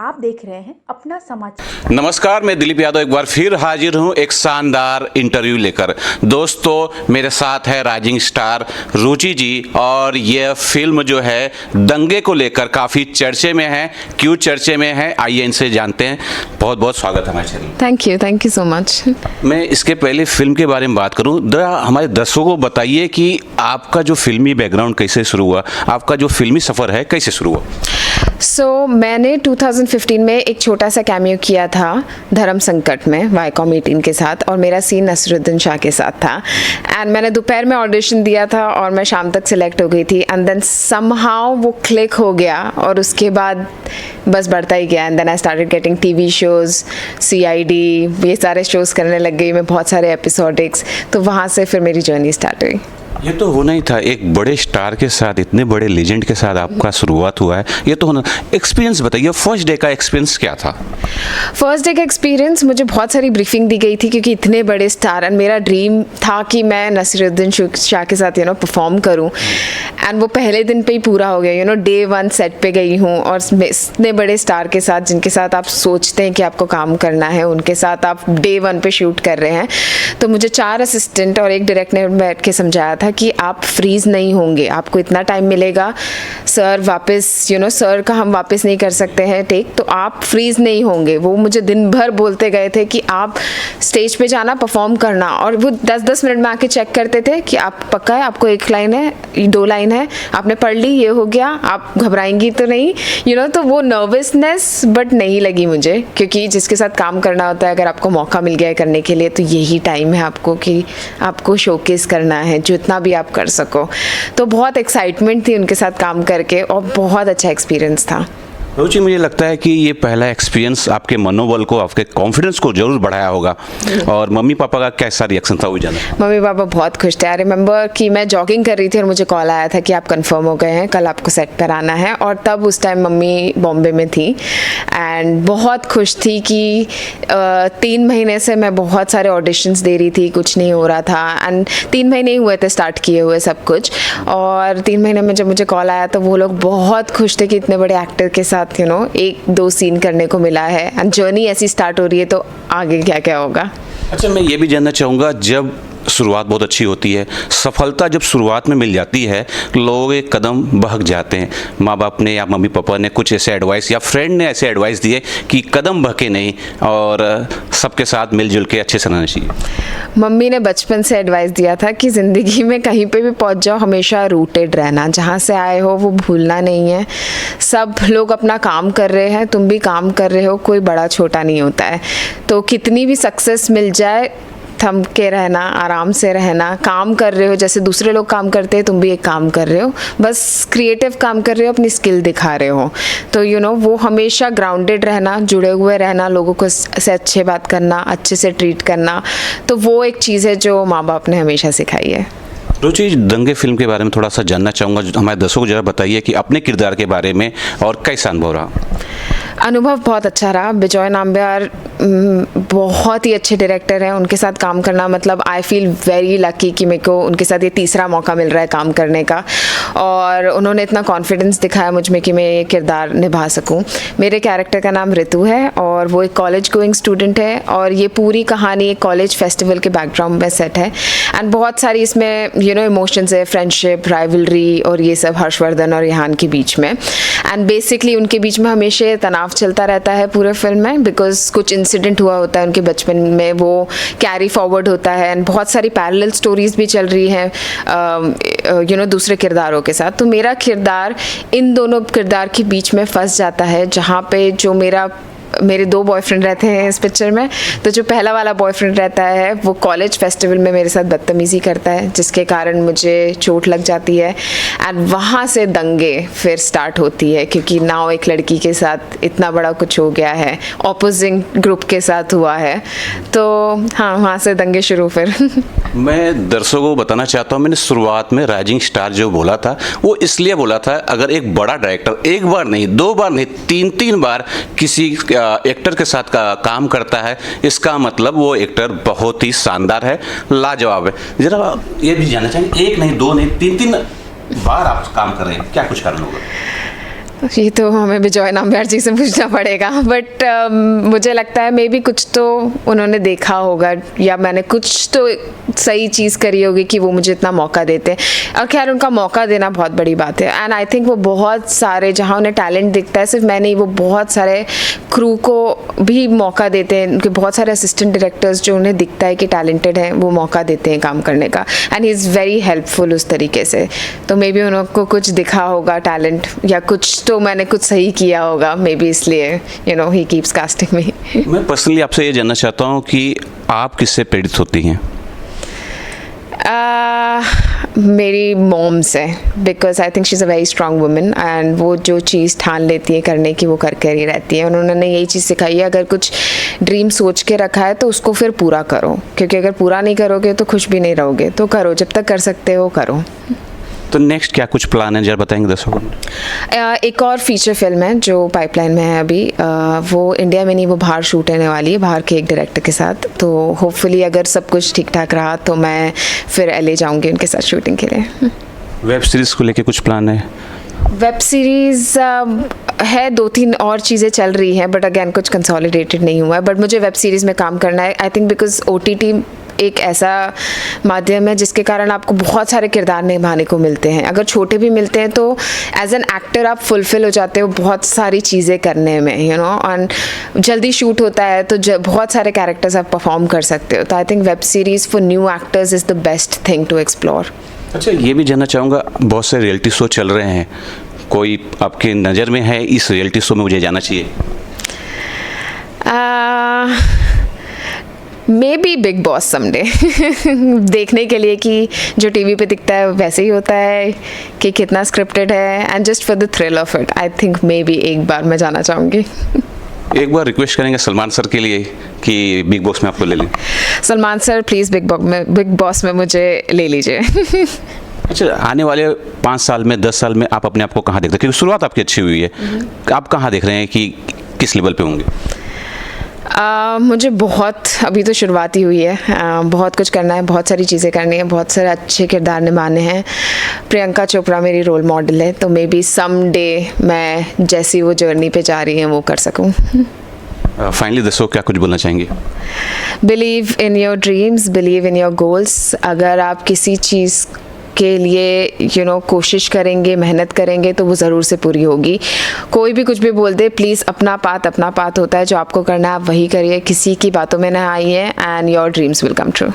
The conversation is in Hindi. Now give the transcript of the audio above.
आप देख रहे हैं अपना समाचार। नमस्कार, मैं दिलीप यादव एक बार फिर हाजिर हूं एक शानदार इंटरव्यू लेकर। दोस्तों, मेरे साथ है राइजिंग स्टार रुचि जी और यह फिल्म जो है दंगे को लेकर काफ़ी चर्चे में है। क्यों चर्चे में है, आइए इनसे जानते हैं। बहुत बहुत स्वागत है हमारे channel. Thank you so much. मैं इसके पहले फिल्म के बारे में बात करूं, जरा हमारे दर्शकों को बताइए कि आपका जो फिल्मी बैकग्राउंड कैसे शुरू हुआ, आपका जो फिल्मी सफ़र है कैसे शुरू हुआ। मैंने 2015 में एक छोटा सा कैमियो किया था धर्म संकट में वाईकॉम 18 के साथ, और मेरा सीन नसरुद्दीन शाह के साथ था। एंड मैंने दोपहर में ऑडिशन दिया था और मैं शाम तक सिलेक्ट हो गई थी। एंड देन समहाउ वो क्लिक हो गया और उसके बाद बस बढ़ता ही गया। And then I started getting TV shows, CID, ये सारे शोज़ करने लग गई मैं, बहुत सारे एपिसोडिक्स। तो वहाँ से फिर मेरी जर्नी स्टार्ट हुई। ये तो होना ही था, एक बड़े स्टार के साथ, इतने बड़े लेजेंड के साथ आपका शुरुआत हुआ है, ये तो होना। एक्सपीरियंस बताइए, फर्स्ट डे का एक्सपीरियंस क्या था। फर्स्ट डे का एक्सपीरियंस, मुझे बहुत सारी ब्रीफिंग दी गई थी क्योंकि इतने बड़े स्टार, एंड मेरा ड्रीम था कि मैं नसीरुद्दीन शाह के साथ परफॉर्म करूं। एंड वो पहले दिन पे ही पूरा हो गया। Day 1 सेट पे गई हूँ और इतने बड़े स्टार के साथ, जिनके साथ आप सोचते हैं कि आपको काम करना है, उनके साथ आप Day 1 पे शूट कर रहे हैं। तो मुझे 4 असिस्टेंट और एक डायरेक्टर ने बैठ के समझाया था कि आप फ्रीज नहीं होंगे, आपको इतना टाइम मिलेगा। सर वापस सर का हम वापस नहीं कर सकते हैं टेक, तो आप फ्रीज नहीं होंगे। वो मुझे दिन भर बोलते गए थे कि आप स्टेज पे जाना, परफॉर्म करना, और वो 10-10 मिनट में आके चेक करते थे कि आप पक्का है, आपको 1 लाइन है, 2 लाइन है, आपने पढ़ ली, ये हो गया, आप घबराएंगी तो नहीं। तो वो नर्वसनेस बट नहीं लगी मुझे, क्योंकि जिसके साथ काम करना होता है, अगर आपको मौका मिल गया है करने के लिए, तो यही टाइम है आपको कि आपको शोकेस करना है जितना भी आप कर सको। तो बहुत एक्साइटमेंट थी उनके साथ काम करके और बहुत अच्छा एक्सपीरियंस था। रुचि, मुझे लगता है कि ये पहला एक्सपीरियंस आपके मनोबल को, आपके कॉन्फिडेंस को जरूर बढ़ाया होगा। और मम्मी पापा का कैसा रिएक्शन था वो जाना। मम्मी पापा बहुत खुश थे। आई रिमेंबर कि मैं जॉगिंग कर रही थी और मुझे कॉल आया था कि आप कंफर्म हो गए हैं, कल आपको सेट पर आना है। और तब उस टाइम मम्मी बॉम्बे में थी एंड बहुत खुश थी कि 3 महीने से मैं बहुत सारे ऑडिशंस दे रही थी, कुछ नहीं हो रहा था। एंड 3 महीने ही हुए थे स्टार्ट किए हुए सब कुछ, और 3 महीने में जब मुझे कॉल आया तो वो लोग बहुत खुश थे कि इतने बड़े एक्टर के साथ 1-2 सीन करने को मिला है। एंड जर्नी ऐसी स्टार्ट हो रही है, तो आगे क्या क्या होगा। अच्छा, मैं ये भी जानना चाहूँगा, जब शुरुआत बहुत अच्छी होती है, सफलता जब शुरुआत में मिल जाती है, लोग एक कदम बहक जाते हैं। माँ बाप ने या मम्मी पापा ने कुछ ऐसे एडवाइस या फ्रेंड ने ऐसे एडवाइस दिए कि कदम बहके नहीं और सबके साथ मिलजुल के अच्छे से रहना चाहिए। मम्मी ने बचपन से एडवाइस दिया था कि ज़िंदगी में कहीं पे भी पहुंच जाओ, हमेशा रूटेड रहना, जहाँ से आए हो वो भूलना नहीं है। सब लोग अपना काम कर रहे हैं, तुम भी काम कर रहे हो, कोई बड़ा छोटा नहीं होता है। तो कितनी भी सक्सेस मिल जाए, थम के रहना, आराम से रहना, काम कर रहे हो जैसे दूसरे लोग काम करते हैं, तुम भी एक काम कर रहे हो, बस क्रिएटिव काम कर रहे हो, अपनी स्किल दिखा रहे हो। तो वो हमेशा ग्राउंडेड रहना, जुड़े हुए रहना, लोगों को से अच्छे बात करना, अच्छे से ट्रीट करना, तो वो एक चीज़ है जो माँ बाप ने हमेशा सिखाई है। रुचि, दंगे फिल्म के बारे में थोड़ा सा जानना चाहूँगा, हमारे दर्शकों को जरा बताइए कि अपने किरदार के बारे में और कैसा अनुभव रहा। अनुभव बहुत अच्छा रहा। बिजॉय नाम्बियार बहुत ही अच्छे डायरेक्टर हैं, उनके साथ काम करना, मतलब आई फील वेरी लकी कि मेरे को उनके साथ ये तीसरा मौका मिल रहा है काम करने का, और उन्होंने इतना कॉन्फिडेंस दिखाया मुझ में कि मैं ये किरदार निभा सकूं। मेरे कैरेक्टर का नाम ऋतु है और वो एक कॉलेज गोइंग स्टूडेंट है, और ये पूरी कहानी एक कॉलेज फेस्टिवल के बैकग्राउंड में सेट है। एंड बहुत सारी इसमें इमोशंस है, फ्रेंडशिप, राइवलरी और ये सब हर्षवर्धन और रेहान के बीच में। एंड बेसिकली उनके बीच में हमेशा तनाव चलता रहता है पूरे फिल्म में, बिकॉज कुछ इंसिडेंट हुआ होता है उनके बचपन में, वो कैरी फॉरवर्ड होता है। एंड बहुत सारी पैरेलल स्टोरीज भी चल रही हैं दूसरे किरदारों के साथ। तो मेरा किरदार इन दोनों किरदार के बीच में फंस जाता है, जहाँ पे जो मेरे 2 बॉयफ्रेंड रहते हैं इस पिक्चर में। तो जो पहला वाला बॉयफ्रेंड रहता है वो कॉलेज फेस्टिवल में मेरे साथ बदतमीज़ी करता है, जिसके कारण मुझे चोट लग जाती है। एंड वहाँ से दंगे फिर स्टार्ट होती है, क्योंकि नाउ एक लड़की के साथ इतना बड़ा कुछ हो गया है, ऑपोजिंग ग्रुप के साथ हुआ है। तो हाँ, वहाँ से दंगे शुरू फिर। मैं दर्शकों को बताना चाहता हूँ, मैंने शुरुआत में राइजिंग स्टार जो बोला था वो इसलिए बोला था, अगर एक बड़ा डायरेक्टर 1 बार नहीं, 2 बार नहीं, 3-3 बार किसी एक्टर के साथ काम करता है, इसका मतलब वो एक्टर बहुत ही शानदार है, लाजवाब है। जरा ये भी जानना चाहिए, 1 नहीं, 2 नहीं, 3-3 बार आप काम कर रहे हैं, क्या कुछ कारण होगा? ये तो हमें बिजॉय नाम्बियार जी से पूछना पड़ेगा, बट मुझे लगता है मे बी कुछ तो उन्होंने देखा होगा या मैंने कुछ तो सही चीज़ करी होगी कि वो मुझे इतना मौका देते हैं। और खैर उनका मौका देना बहुत बड़ी बात है, एंड आई थिंक वो बहुत सारे जहाँ उन्हें टैलेंट दिखता है, सिर्फ मैं नहीं, वो बहुत सारे क्रू को भी मौका देते हैं। उनके बहुत सारे असिस्टेंट डायरेक्टर्स जो उन्हें दिखता है कि टैलेंटेड हैं, वो मौका देते हैं काम करने का, and he is very helpful उस तरीके से। तो मे बी उनको कुछ दिखा होगा टैलेंट, या कुछ तो मैंने कुछ सही किया होगा, मे बी इसलिए ही कीप्स कास्टिंग मी। मैं पर्सनली आपसे ये जानना चाहता हूँ कि आप किससे प्रेरित होती हैं? मेरी मॉम से, because I think she is a very strong woman, and वो जो चीज़ ठान लेती है करने की वो करके ही रहती है। उन्होंने यही चीज़ सिखाई है, अगर कुछ ड्रीम सोच के रखा है तो उसको फिर पूरा करो, क्योंकि अगर पूरा नहीं करोगे तो खुश भी नहीं रहोगे। तो करो, जब तक कर सकते हो करो। तो नेक्स्ट क्या कुछ प्लान है, जरा बताएंगे दर्शकों को? एक और फीचर फिल्म है जो पाइपलाइन में है अभी, वो इंडिया में नहीं, वो बाहर शूट होने वाली है, बाहर के एक डायरेक्टर के साथ। तो होपफुली अगर सब कुछ ठीक ठाक रहा तो मैं फिर LA जाऊंगी उनके साथ शूटिंग के लिए। वेब सीरीज़ को लेके कुछ प्लान है? वेब सीरीज़ है, 2-3 और चीज़ें चल रही हैं, बट अगेन कुछ कंसोलिडेटेड नहीं हुआ है। बट मुझे वेब सीरीज़ में काम करना है, आई थिंक बिकॉज OTT एक ऐसा माध्यम है जिसके कारण आपको बहुत सारे किरदार निभाने को मिलते हैं। अगर छोटे भी मिलते हैं तो एज एन एक्टर आप फुलफिल हो जाते हो बहुत सारी चीज़ें करने में, और जल्दी शूट होता है तो बहुत सारे कैरेक्टर्स आप परफॉर्म कर सकते हो। तो I think web series for new actors is the best thing to explore. अच्छा, ये भी जानना चाहूँगा, बहुत से रियलिटी शो चल रहे हैं, कोई आपके नज़र में है इस रियलिटी शो में मुझे जाना चाहिए? May be big boss someday देखने के लिए कि जो टीवी पे दिखता है वैसे ही होता है कि कितना स्क्रिप्टेड है, and just for the thrill of it I think may be एक बार मैं जाना चाहूँगी। एक बार रिक्वेस्ट करेंगे सलमान सर के लिए कि बिग बॉस में आपको ले लें। Salman sir please big boss में मुझे ले लीजिए। अच्छा, आने वाले 5 साल में, 10 साल में आप अपने आप को कहाँ देखते हैं? क्योंकि शुरुआत आपकी अच्छी हुई है, आप कहाँ देख रहे हैं कि किस लेवल पे होंगे? मुझे बहुत, अभी तो शुरुआत ही हुई है, बहुत कुछ करना है, बहुत सारी चीज़ें करनी है, बहुत सारे अच्छे किरदार निभाने हैं। प्रियंका चोपड़ा मेरी रोल मॉडल है, तो मे बी सम डे मैं जैसी वो जर्नी पे जा रही हैं वो कर सकूं। फाइनली दसो, क्या कुछ बोलना चाहेंगे? Believe in your dreams, believe in your goals. अगर आप किसी चीज़ के लिए कोशिश करेंगे, मेहनत करेंगे तो वो ज़रूर से पूरी होगी। कोई भी कुछ भी बोल दे, प्लीज़ अपना पाथ होता है, जो आपको करना है आप वही करिए, किसी की बातों में ना आइए, and your dreams will come true.